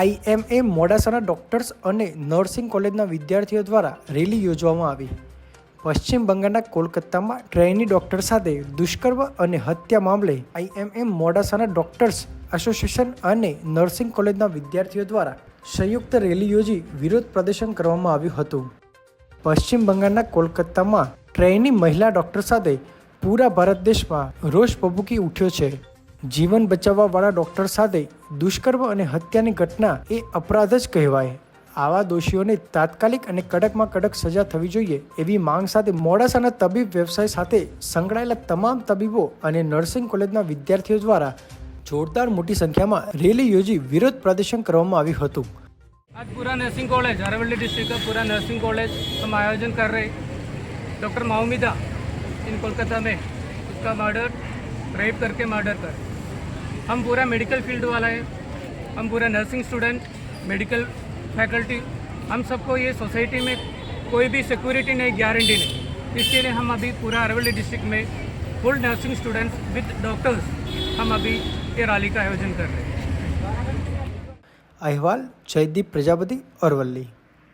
IMA મોડાસાના doctors અને nursing કોલેજના વિદ્યાર્થીઓ દ્વારા રેલી યોજવામાં આવી। પશ્ચિમ બંગાળના કોલકાતામાં ટ્રેની ડોક્ટર સાથે દુષ્કર્મ અને હત્યા મામલે IMA મોડાસાના ડોક્ટર્સ એસોસિએશન અને નર્સિંગ કોલેજના વિદ્યાર્થીઓ દ્વારા સંયુક્ત રેલી યોજી વિરોધ પ્રદર્શન કરવામાં આવ્યું હતું। પશ્ચિમ બંગાળના કોલકાતામાં ટ્રેની મહિલા ડોક્ટર સાથે પૂરા ભારત દેશમાં રોષ ભભૂકી ઉઠ્યો છે। જીવન બચાવવાવાળા ડોક્ટર સાથે દુષ્કર્મ અને હત્યાની ઘટના એ અપરાધ જ કહેવાય। આવા દોષીઓને તાત્કાલિક અને કડકમાં કડક સજા થવી જોઈએ એવી માંગ સાથે મોડાસાના તબીબ વ્યવસાય સાથે સંકળાયેલા તમામ તબીબો અને નર્સિંગ કોલેજના વિદ્યાર્થીઓ દ્વારા જોરદાર મોટી સંખ્યામાં રેલી યોજી વિરોધ પ્રદર્શન કરવામાં આવ્યું હતું। आज पूरा नर्सिंग कॉलेज अरवली डिस्ट्रिक्ट का पूरा नर्सिंग कॉलेज हम आयोजन कर रहे। डॉक्टर माउमिदा इन कोलकाता में उसका मर्डर रेप करके मर्डर कर। हम पूरा मेडिकल फील्ड वाला है, हम पूरा नर्सिंग स्टूडेंट, मेडिकल फैकल्टी, हम सबको ये सोसाइटी में कोई भी सिक्योरिटी नहीं, गारंटी नहीं। इसके लिए हम अभी पूरा अरवली डिस्ट्रिक्ट में full nursing students with doctors हम अभी ये रैली का आयोजन कर रहे हैं। अहवाल जयदीप प्रजापति, अरवली।